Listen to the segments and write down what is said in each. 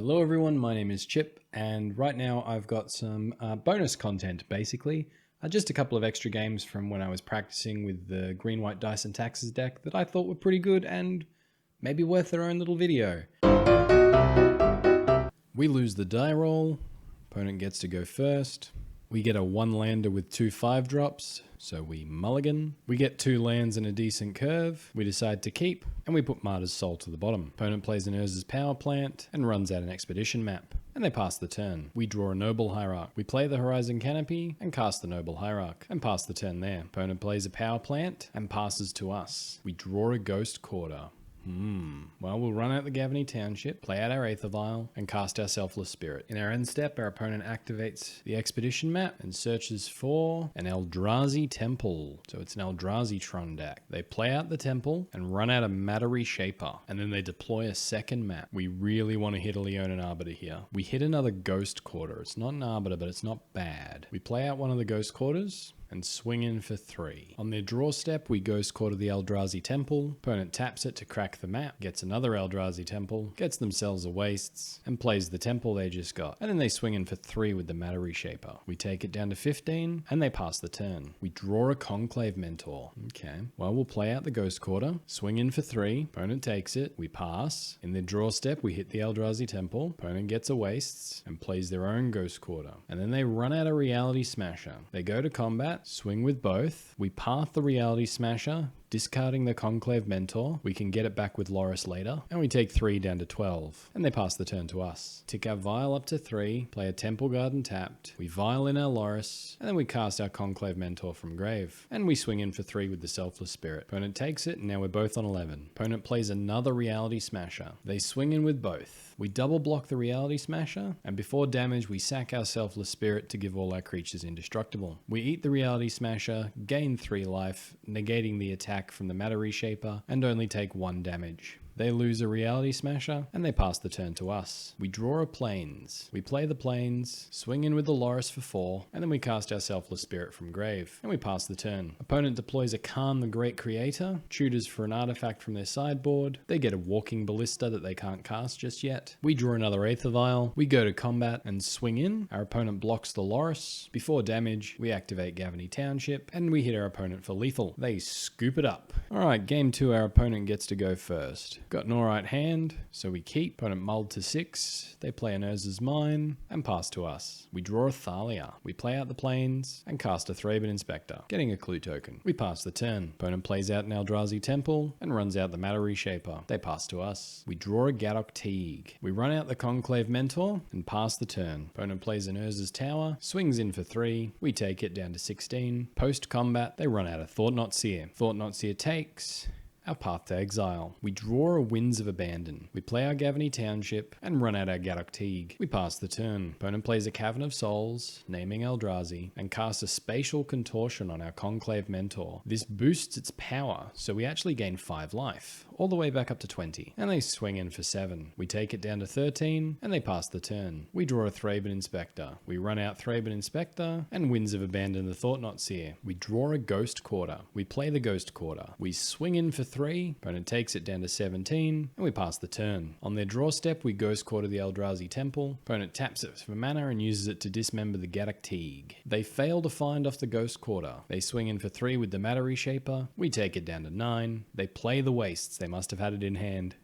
Hello everyone, my name is Chip, and right now I've got some bonus content basically. Just a couple of extra games from when I was practicing with the green, white dice and taxes deck that I thought were pretty good and maybe worth their own little video. We lose the die roll, opponent gets to go first. We get a 1-lander with 2 5-drops, so we mulligan. We get 2 lands and a decent curve. We decide to keep, and we put Martyr's Soul to the bottom. Opponent plays an Urza's Power Plant and runs out an Expedition map. And they pass the turn. We draw a Noble Hierarch. We play the Horizon Canopy and cast the Noble Hierarch and pass the turn there. Opponent plays a Power Plant and passes to us. We draw a Ghost Quarter. Well, we'll run out the Gavany Township, play out our Aether Vial, and cast our Selfless Spirit. In our end step, our opponent activates the Expedition map and searches for an Eldrazi Temple. So it's an Eldrazi Tron deck. They play out the temple and run out a Mattery Shaper, and then they deploy a second map. We really want to hit a Leonin Arbiter here. We hit another Ghost Quarter. It's not an Arbiter, but it's not bad. We play out one of the Ghost Quarters and swing in for 3. On their draw step, we Ghost Quarter the Eldrazi Temple. Opponent taps it to crack the map, gets another Eldrazi Temple, gets themselves a Wastes, and plays the temple they just got. And then they swing in for 3 with the Mattery Shaper. We take it down to 15, and they pass the turn. We draw a Conclave Mentor. Okay, well, we'll play out the Ghost Quarter, swing in for 3, opponent takes it, we pass. In their draw step, we hit the Eldrazi Temple, opponent gets a Wastes, and plays their own Ghost Quarter. And then they run out a Reality Smasher. They go to combat, swing with both. We path the Reality Smasher, discarding the Conclave Mentor. We can get it back with Loris later. And we take 3 down to 12. And they pass the turn to us. Tick our Vial up to 3, play a Temple Garden tapped. We Vial in our Loris, and then we cast our Conclave Mentor from grave. And we swing in for 3 with the Selfless Spirit. Opponent takes it, and now we're both on 11. Opponent plays another Reality Smasher. They swing in with both. We double block the Reality Smasher, and before damage we sack our Selfless Spirit to give all our creatures indestructible. We eat the Reality Smasher, gain 3 life, negating the attack from the Mattery Shaper, and only take 1 damage. They lose a Reality Smasher, and they pass the turn to us. We draw a Plains. We play the Plains, swing in with the Loris for 4, and then we cast our Selfless Spirit from grave, and we pass the turn. Opponent deploys a Khan the Great Creator, tutors for an artifact from their sideboard. They get a Walking Ballista that they can't cast just yet. We draw another Aether Vial. We go to combat and swing in. Our opponent blocks the Loris. Before damage, we activate Gavany Township, and we hit our opponent for lethal. They scoop it up. Alright, game 2, our opponent gets to go first. Got an alright hand, so we keep. Opponent mulled to 6. They play an Urza's Mine and pass to us. We draw a Thalia. We play out the Plains and cast a Thraben Inspector, getting a clue token. We pass the turn. Opponent plays out an Eldrazi Temple and runs out the Mattery Shaper. They pass to us. We draw a Gadok Teague. We run out the Conclave Mentor and pass the turn. Opponent plays an Urza's Tower, swings in for 3. We take it down to 16. Post combat, they run out a Thought-Knot Seer. Thought-Knot Seer takes our Path to Exile. We draw a Winds of Abandon. We play our Gavany Township and run out our Gadok Teague. We pass the turn. Opponent plays a Cavern of Souls, naming Eldrazi, and casts a Spatial Contortion on our Conclave Mentor. This boosts its power, so we actually gain 5 life, all the way back up to 20. And they swing in for 7. We take it down to 13, and they pass the turn. We draw a Thraben Inspector. We run out Thraben Inspector, and Winds of Abandon the Thought-Knot Seer. We draw a Ghost Quarter. We play the Ghost Quarter. We swing in for 3, opponent takes it down to 17, and we pass the turn. On their draw step, we Ghost Quarter the Eldrazi Temple. Opponent taps it for mana and uses it to dismember the Gadok Teague. They fail to find off the Ghost Quarter. They swing in for 3 with the Mattery Shaper. We take it down to 9. They play the Wastes. They must have had it in hand.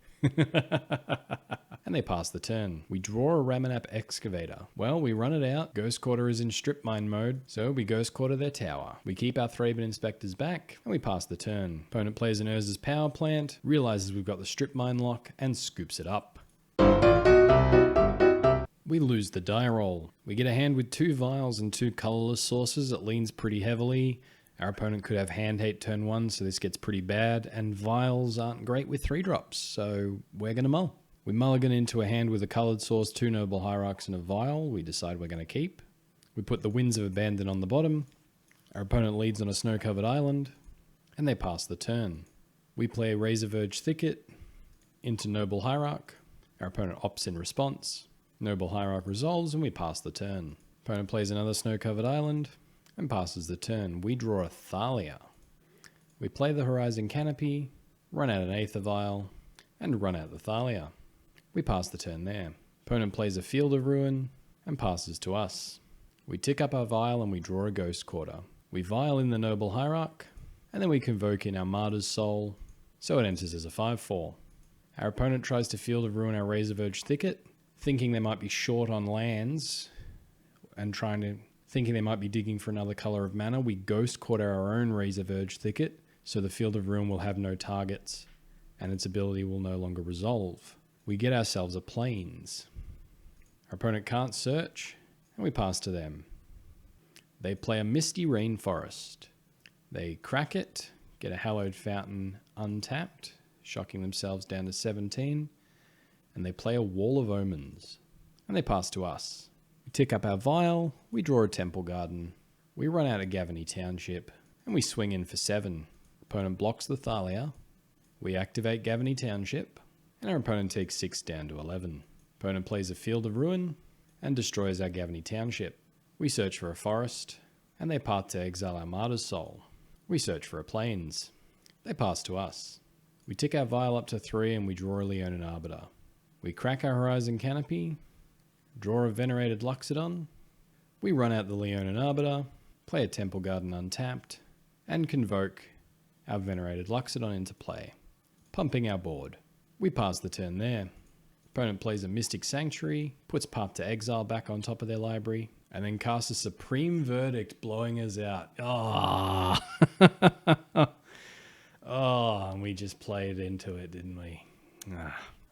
And they pass the turn. We draw a Ramanap Excavator. Well, we run it out. Ghost Quarter is in Strip Mine mode, so we Ghost Quarter their tower. We keep our Thraben Inspectors back, and we pass the turn. Opponent plays an Urza's Power Plant, realizes we've got the Strip Mine lock, and scoops it up. We lose the die roll. We get a hand with 2 vials and 2 colorless sources. It leans pretty heavily. Our opponent could have hand hate turn 1, so this gets pretty bad, and vials aren't great with 3-drops, so we're going to mull. We mulligan into a hand with a coloured source, 2 Noble Hierarchs and a vial. We decide we're going to keep. We put the Winds of Abandon on the bottom. Our opponent leads on a snow-covered island, and they pass the turn. We play Razorverge Thicket into Noble Hierarch. Our opponent opts in response. Noble Hierarch resolves, and we pass the turn. Opponent plays another snow-covered island and passes the turn. We draw a Thalia. We play the Horizon Canopy, run out an Aether Vial, and run out the Thalia. We pass the turn there. Opponent plays a Field of Ruin and passes to us. We tick up our Vial and we draw a Ghost Quarter. We Vial in the Noble Hierarch, and then we convoke in our Martyr's Soul, so it enters as a 5/4. Our opponent tries to Field of Ruin our Razorverge Thicket, thinking they might be short on lands, and thinking they might be digging for another color of mana. We Ghost Quarter our own Razorverge Thicket, so the Field of Ruin will have no targets, and its ability will no longer resolve. We get ourselves a Plains. Our opponent can't search, and we pass to them. They play a Misty Rainforest. They crack it, get a Hallowed Fountain untapped, shocking themselves down to 17, and they play a Wall of Omens, and they pass to us. We tick up our Vial, we draw a Temple Garden, we run out of Gavany Township, and we swing in for 7. Opponent blocks the Thalia, we activate Gavany Township, and our opponent takes 6 down to 11. Opponent plays a Field of Ruin and destroys our Gavany Township. We search for a forest, and they part to exile our Martyr's Soul. We search for a Plains. They pass to us. We tick our Vial up to 3 and we draw a Leonin Arbiter. We crack our Horizon Canopy, draw a Venerated Luxodon, we run out the Leonin Arbiter, play a Temple Garden untapped, and convoke our Venerated Luxodon into play, pumping our board. We pass the turn there. Opponent plays a Mystic Sanctuary, puts Path to Exile back on top of their library, and then casts a Supreme Verdict, blowing us out. Oh, and we just played into it, didn't we?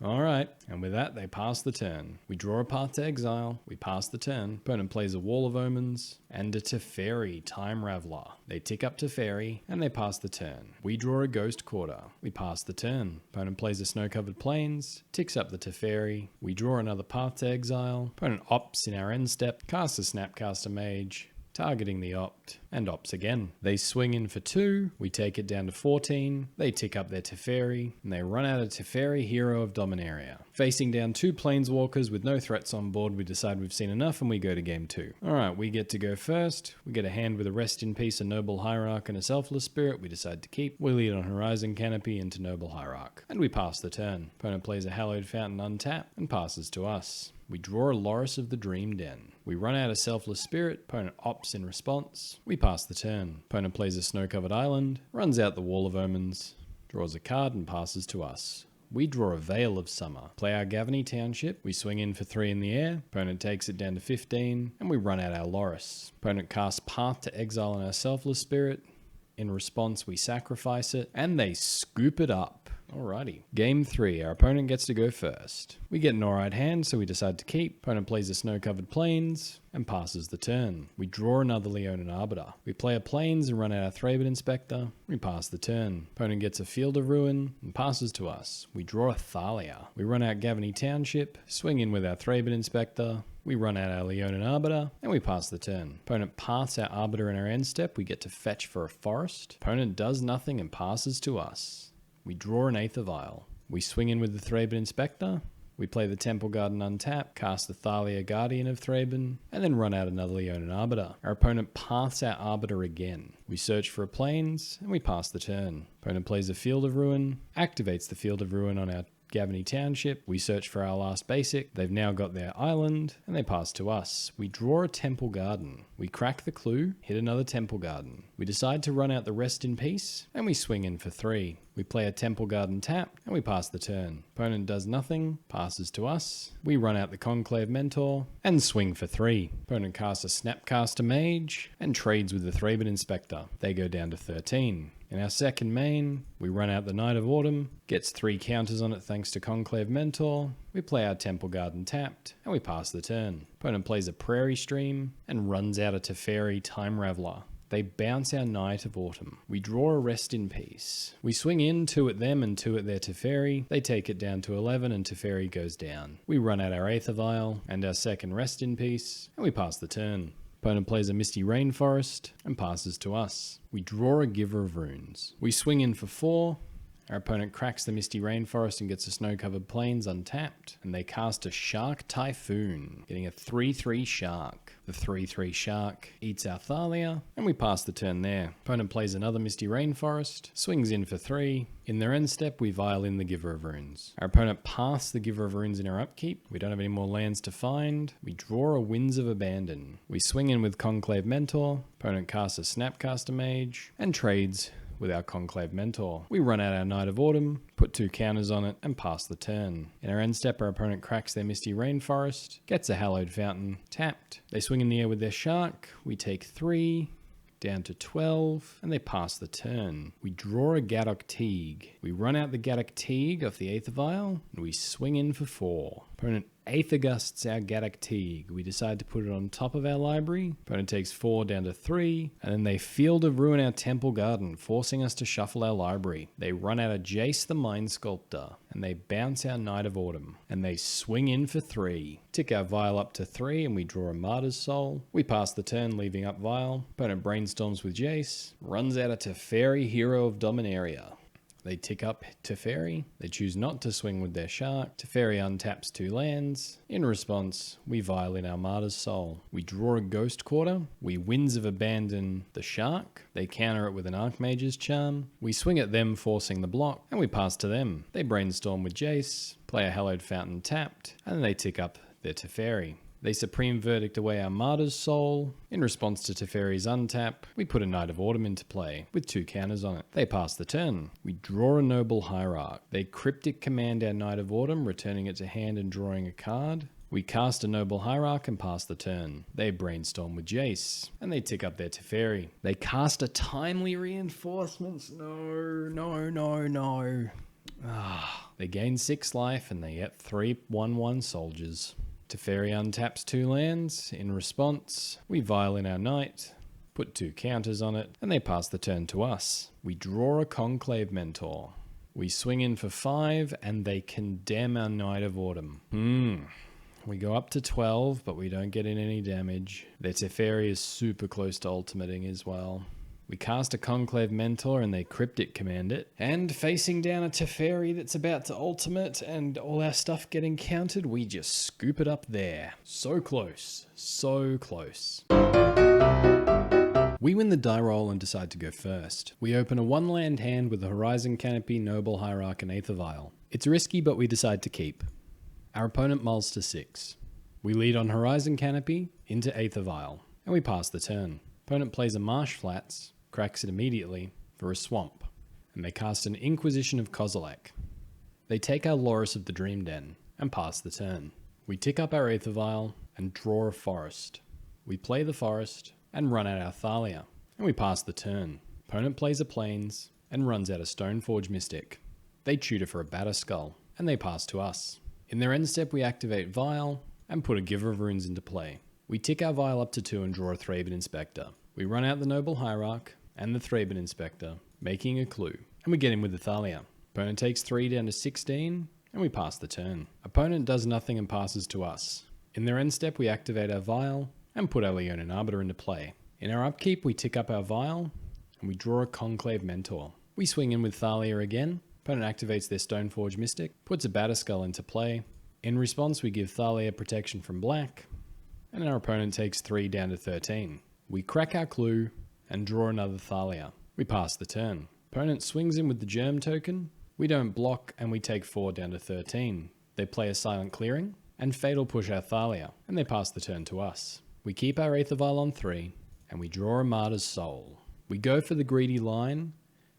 All right, and with that, they pass the turn. We draw a Path to Exile, we pass the turn. Opponent plays a Wall of Omens and a Teferi, Time Raveler. They tick up Teferi, and they pass the turn. We draw a Ghost Quarter, we pass the turn. Opponent plays a Snow-Covered Plains, ticks up the Teferi, we draw another Path to Exile. Opponent opts in our end step, casts a Snapcaster Mage, targeting the opt, and opts again. They swing in for 2, we take it down to 14, they tick up their Teferi, and they run out of Teferi, Hero of Dominaria. Facing down 2 Planeswalkers with no threats on board, we decide we've seen enough and we go to game 2. Alright, we get to go first. We get a hand with a Rest in Peace, a Noble Hierarch, and a Selfless Spirit we decide to keep. We lead on Horizon Canopy into Noble Hierarch, and we pass the turn. Opponent plays a Hallowed Fountain untap and passes to us. We draw a Loris of the Dream Den. We run out a Selfless Spirit, opponent opts in response. We pass the turn. Opponent plays a Snow-Covered Island, runs out the Wall of Omens, draws a card and passes to us. We draw a Veil of Summer. Play our Gavany Township, we swing in for 3 in the air, opponent takes it down to 15, and we run out our Loris. Opponent casts Path to Exile on our Selfless Spirit. In response, we sacrifice it, and they scoop it up. Alrighty. Game 3, our opponent gets to go first. We get an alright hand, so we decide to keep. Opponent plays a Snow-Covered Plains and passes the turn. We draw another Leonin Arbiter. We play a Plains and run out our Thraben Inspector. We pass the turn. Opponent gets a Field of Ruin and passes to us. We draw a Thalia. We run out Gavany Township, swing in with our Thraben Inspector. We run out our Leonin Arbiter, and we pass the turn. Opponent paths our Arbiter in our end step. We get to fetch for a forest. Opponent does nothing and passes to us. We draw an Aether Vial. We swing in with the Thraben Inspector. We play the Temple Garden untap, cast the Thalia, Guardian of Thraben, and then run out another Leonin Arbiter. Our opponent paths our Arbiter again. We search for a Plains, and we pass the turn. Opponent plays a Field of Ruin, activates the Field of Ruin on our Gavany Township. We search for our last basic. They've now got their island, and they pass to us. We draw a Temple Garden. We crack the clue, hit another Temple Garden. We decide to run out the Rest in Peace, and we swing in for 3. We play a Temple Garden tap, and we pass the turn. Opponent does nothing, passes to us. We run out the Conclave Mentor, and swing for 3. Opponent casts a Snapcaster Mage, and trades with the Thraben Inspector. They go down to 13. In our second main, we run out the Knight of Autumn, gets 3 counters on it thanks to Conclave Mentor. We play our Temple Garden tapped, and we pass the turn. Opponent plays a Prairie Stream, and runs out a Teferi, Time Raveler. They bounce our Knight of Autumn. We draw a Rest in Peace. We swing in 2 at them and 2 at their Teferi. They take it down to 11 and Teferi goes down. We run out our Aether Vial and our second Rest in Peace, and we pass the turn. Opponent plays a Misty Rainforest and passes to us. We draw a Giver of Runes. We swing in for 4, Our opponent cracks the Misty Rainforest and gets the Snow-Covered Plains untapped, and they cast a Shark Typhoon, getting a 3/3 Shark. The 3/3 Shark eats our Thalia, and we pass the turn there. Opponent plays another Misty Rainforest, swings in for 3. In their end step, we vial in the Giver of Runes. Our opponent passed the Giver of Runes in our upkeep. We don't have any more lands to find. We draw a Winds of Abandon. We swing in with Conclave Mentor. Opponent casts a Snapcaster Mage and trades with our Conclave Mentor. We run out our Knight of Autumn, put 2 counters on it, and pass the turn. In our end step, our opponent cracks their Misty Rainforest, gets a Hallowed Fountain, tapped. They swing in the air with their Shark. We take 3, down to 12, and they pass the turn. We draw a Gaddock Teague. We run out the Gaddock Teague off the Aether Vial, and we swing in for 4. Opponent Aether Gusts our Gaddock Teague. We decide to put it on top of our library. Opponent takes 4 down to 3, and then they Field of Ruin our Temple Garden, forcing us to shuffle our library. They run out of Jace the Mind Sculptor, and they bounce our Knight of Autumn, and they swing in for 3. Tick our Vial up to 3, and we draw a Martyr's Soul. We pass the turn, leaving up Vial. Opponent brainstorms with Jace, runs out a Teferi, Hero of Dominaria. They tick up Teferi. They choose not to swing with their Shark. Teferi untaps 2 lands. In response, we vial in our Martyr's Soul. We draw a Ghost Quarter. We Winds of Abandon the Shark. They counter it with an Archmage's Charm. We swing at them, forcing the block, and we pass to them. They brainstorm with Jace, play a Hallowed Fountain tapped, and then they tick up their Teferi. They Supreme Verdict away our Martyr's Soul. In response to Teferi's untap, we put a Knight of Autumn into play, with 2 counters on it. They pass the turn. We draw a Noble Hierarch. They Cryptic Command our Knight of Autumn, returning it to hand and drawing a card. We cast a Noble Hierarch and pass the turn. They brainstorm with Jace, and they tick up their Teferi. They cast a Timely Reinforcements. No. They gain 6 life, and they get 3 1/1 soldiers. Teferi untaps 2 lands. In response, we vial in our Knight, put 2 counters on it, and they pass the turn to us. We draw a Conclave Mentor. We swing in for 5, and they condemn our Knight of Autumn. We go up to 12, but we don't get in any damage. Their Teferi is super close to ultimating as well. We cast a Conclave Mentor and they Cryptic Command it. And facing down a Teferi that's about to ultimate and all our stuff getting countered, we just scoop it up there. So close. So close. We win the die roll and decide to go first. We open a 1-land hand with the Horizon Canopy, Noble Hierarch, and Aether Vial. It's risky, but we decide to keep. Our opponent mulls to 6. We lead on Horizon Canopy into Aether Vial, and we pass the turn. Opponent plays a Marsh Flats, cracks it immediately for a swamp, and they cast an Inquisition of Kozilek. They take our Loris of the Dream Den and pass the turn. We tick up our Aether Vial and draw a forest. We play the forest and run out our Thalia, and we pass the turn. Opponent plays a Plains and runs out a Stoneforge Mystic. They tutor for a Batterskull, and they pass to us. In their end step, we activate Vial and put a Giver of Runes into play. We tick our Vial up to 2 and draw a Thraben Inspector. We run out the Noble Hierarch and the Thraben Inspector, making a clue, and we get in with the Thalia. Opponent takes 3 down to 16, and we pass the turn. Opponent does nothing and passes to us. In their end step, we activate our Vial and put our Leonin Arbiter into play. In our upkeep, we tick up our Vial, and we draw a Conclave Mentor. We swing in with Thalia again. Opponent activates their Stoneforge Mystic, puts a Batterskull into play. In response, we give Thalia protection from black, and our opponent takes 3 down to 13. We crack our clue and draw another Thalia. We pass the turn. Opponent swings in with the Germ token. We don't block, and we take 4 down to 13. They play a Silent Clearing and Fatal Push our Thalia, and they pass the turn to us. We keep our Aether Vial on 3, and we draw a Martyr's Soul. We go for the greedy line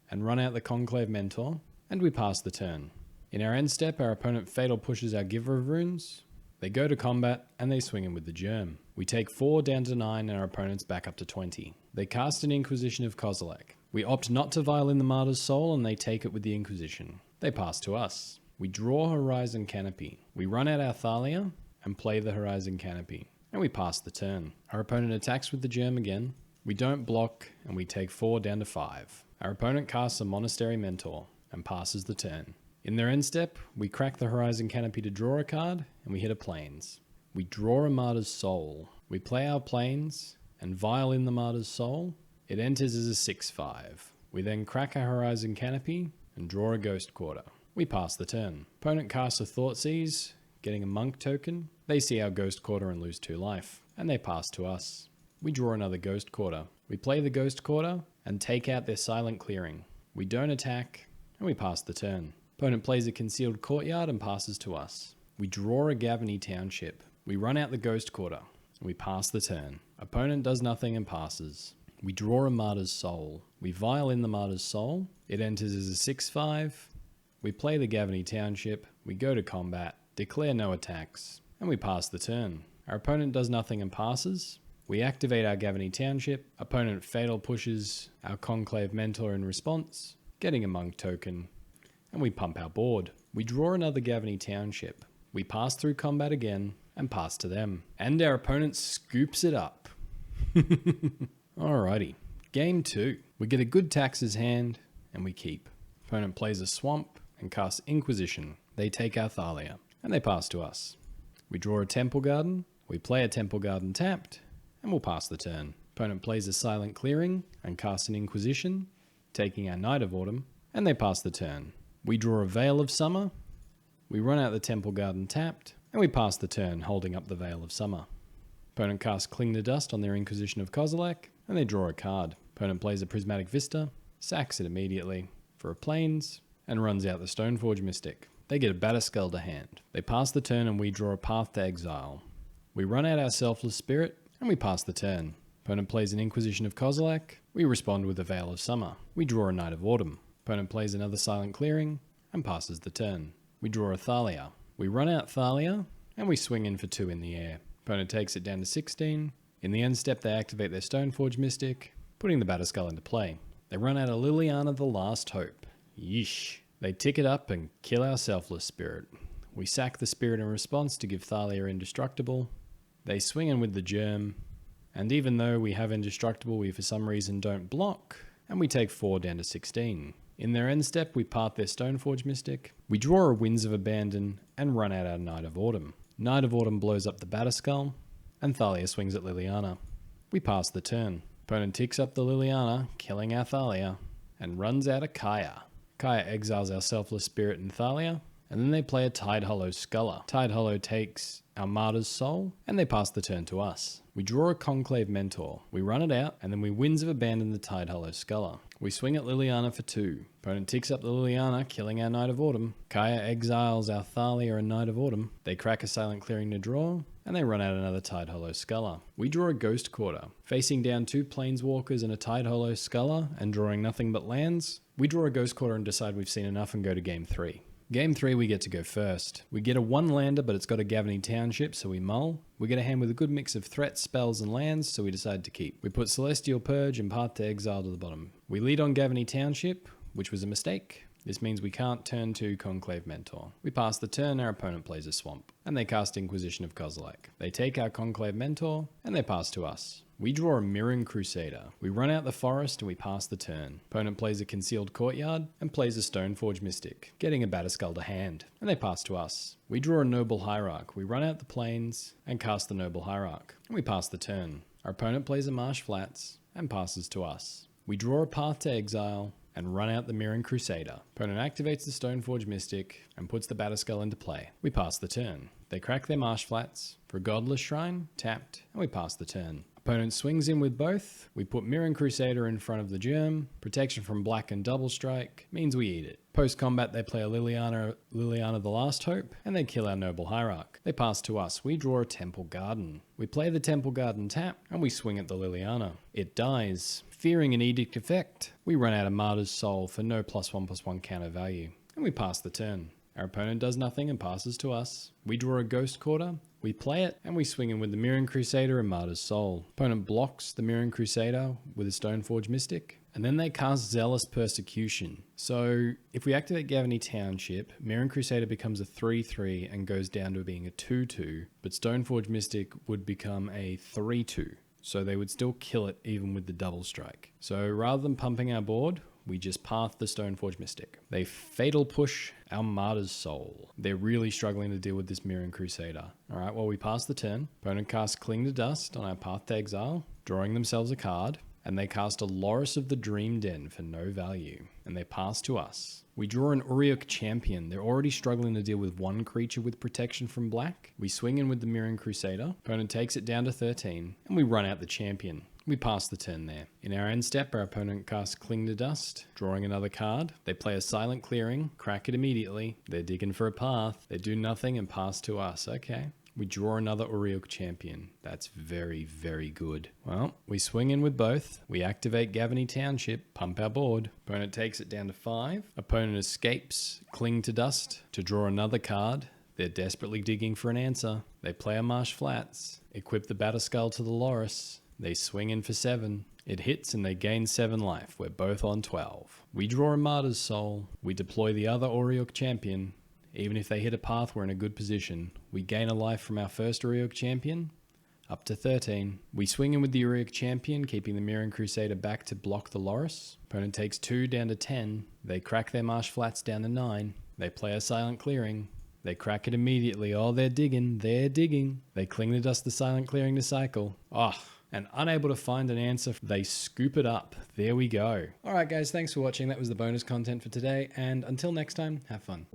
and run out the Conclave Mentor, and we pass the turn. In our end step, our opponent Fatal Pushes our Giver of Runes. They go to combat, and they swing in with the Germ. We take 4 down to 9, and our opponent's back up to 20. They cast an Inquisition of Kozilek. We opt not to vial in the Martyr's Soul, and they take it with the Inquisition. They pass to us. We draw Horizon Canopy. We run out our Thalia, and play the Horizon Canopy. And we pass the turn. Our opponent attacks with the Germ again. We don't block, and we take 4 down to 5. Our opponent casts a Monastery Mentor, and passes the turn. In their end step, we crack the Horizon Canopy to draw a card, and we hit a Plains. We draw a Martyr's Soul. We play our Plains, and vial in the Martyr's Soul. It enters as a 6/5. We then crack our Horizon Canopy, and draw a Ghost Quarter. We pass the turn. Opponent casts a Thoughtseize, getting a Monk token. They see our Ghost Quarter and lose 2 life, and they pass to us. We draw another Ghost Quarter. We play the Ghost Quarter and take out their Silent Clearing. We don't attack, and we pass the turn. Opponent plays a Concealed Courtyard and passes to us. We draw a Gavany Township. We run out the Ghost Quarter, and we pass the turn. Opponent does nothing and passes. We draw a Martyr's Soul. We vial in the Martyr's Soul. It enters as a 6/5. We play the Gavany Township. We go to combat, declare no attacks, and we pass the turn. Our opponent does nothing and passes. We activate our Gavany Township. Opponent fatal pushes our Conclave Mentor in response, getting a Monk token, and we pump our board. We draw another Gavany Township. We pass through combat again and pass to them. And our opponent scoops it up. Alrighty, game 2. We get a good taxes hand and we keep. Opponent plays a Swamp and casts Inquisition. They take our Thalia and they pass to us. We draw a Temple Garden. We play a Temple Garden tapped and we'll pass the turn. Opponent plays a Silent Clearing and casts an Inquisition, taking our Knight of Autumn, and they pass the turn. We draw a Veil of Summer. We run out the Temple Garden tapped and we pass the turn, holding up the Veil of Summer. Opponent casts Cling to Dust on their Inquisition of Kozilek, and they draw a card. Opponent plays a Prismatic Vista, sacks it immediately for a Plains, and runs out the Stoneforge Mystic. They get a Batterskull to hand. They pass the turn and we draw a Path to Exile. We run out our Selfless Spirit, and we pass the turn. Opponent plays an Inquisition of Kozilek. We respond with a Veil of Summer. We draw a Knight of Autumn. Opponent plays another Silent Clearing, and passes the turn. We draw a Thalia. We run out Thalia, and we swing in for 2 in the air. Opponent takes it down to 16. In the end step, they activate their Stoneforge Mystic, putting the Batterskull into play. They run out a Liliana the Last Hope. Yeesh. They tick it up and kill our Selfless Spirit. We sack the Spirit in response to give Thalia Indestructible. They swing in with the Germ, and even though we have Indestructible, we for some reason don't block, and we take 4 down to 16. In their end step, we part their Stoneforge Mystic. We draw a Winds of Abandon and run out our Knight of Autumn. Knight of Autumn blows up the Batterskull, and Thalia swings at Liliana. We pass the turn. Opponent ticks up the Liliana, killing our Thalia, and runs out a Kaya. Kaya exiles our Selfless Spirit and Thalia, and then they play a Tidehollow Sculler. Tidehollow takes our Martyr's Soul, and they pass the turn to us. We draw a Conclave Mentor. We run it out, and then we Winds of Abandon the Tidehollow Sculler. We swing at Liliana for 2. Opponent ticks up the Liliana, killing our Knight of Autumn. Kaya exiles our Thalia and Knight of Autumn. They crack a Silent Clearing to draw, and they run out another Tidehollow Sculler. We draw a Ghost Quarter. Facing down 2 Planeswalkers and a Tidehollow Sculler, and drawing nothing but lands, we draw a Ghost Quarter and decide we've seen enough and go to game 3. Game 3, we get to go first. We get a 1-lander, but it's got a Gavany Township, so we mull. We get a hand with a good mix of threats, spells, and lands, so we decide to keep. We put Celestial Purge and Path to Exile to the bottom. We lead on Gavany Township, which was a mistake. This means we can't turn to Conclave Mentor. We pass the turn, our opponent plays a Swamp, and they cast Inquisition of Kozilek. They take our Conclave Mentor, and they pass to us. We draw a Mirren Crusader. We run out the forest and we pass the turn. Opponent plays a Concealed Courtyard and plays a Stoneforge Mystic, getting a Batterskull to hand, and they pass to us. We draw a Noble Hierarch. We run out the plains and cast the Noble Hierarch, and we pass the turn. Our opponent plays a Marsh Flats and passes to us. We draw a Path to Exile and run out the Mirren Crusader. Opponent activates the Stoneforge Mystic and puts the Batterskull into play. We pass the turn. They crack their Marsh Flats for a Godless Shrine, tapped, and we pass the turn. Opponent swings in with both. We put Mirren Crusader in front of the Germ. Protection from black and double strike means we eat it. Post-combat, they play a Liliana the Last Hope, and they kill our Noble Hierarch. They pass to us. We draw a Temple Garden. We play the Temple Garden tap, and we swing at the Liliana. It dies. Fearing an Edict effect, we run out a Martyr's Soul for no +1/+1 counter value, and we pass the turn. Our opponent does nothing and passes to us. We draw a Ghost Quarter. We play it, and we swing in with the Mirren Crusader and Martyr's Soul. Opponent blocks the Mirren Crusader with a Stoneforge Mystic, and then they cast Zealous Persecution. So if we activate Gavany Township, Mirren Crusader becomes a 3/3 and goes down to being a 2/2, but Stoneforge Mystic would become a 3/2. So they would still kill it even with the double strike. So rather than pumping our board, we just path the Stoneforge Mystic. They fatal push our Martyr's Soul. They're really struggling to deal with this Mirren Crusader. Alright, well we pass the turn. Opponent casts Cling to Dust on our Path to Exile, drawing themselves a card. and they cast a Loris of the Dream Den for no value, and they pass to us. We draw an Uriok Champion. They're already struggling to deal with one creature with protection from black. We swing in with the Mirran Crusader. Opponent takes it down to 13, and we run out the champion. We pass the turn there. In our end step, our opponent casts Cling to Dust, drawing another card. They play a Silent Clearing, crack it immediately. They're digging for a path. They do nothing and pass to us. Okay. We draw another Uriok Champion. That's very, very good. Well, we swing in with both. We activate Gavany Township, pump our board. Opponent takes it down to 5. Opponent escapes Cling to Dust to draw another card. They're desperately digging for an answer. They play a Marsh Flats, equip the Batterskull to the Loris. They swing in for 7. It hits and they gain 7 life. We're both on 12. We draw a Martyr's Soul. We deploy the other Uriok Champion. Even if they hit a path, we're in a good position. We gain a life from our first Uriok Champion, up to 13. We swing in with the Uriok Champion, keeping the Mirran Crusader back to block the Loris. Opponent takes 2 down to 10. They crack their Marsh Flats down to 9. They play a Silent Clearing. They crack it immediately. Oh, they're digging. They're digging. They Cling to Dust the Silent Clearing to cycle. And unable to find an answer, they scoop it up. There we go. All right, guys, thanks for watching. That was the bonus content for today. And until next time, have fun.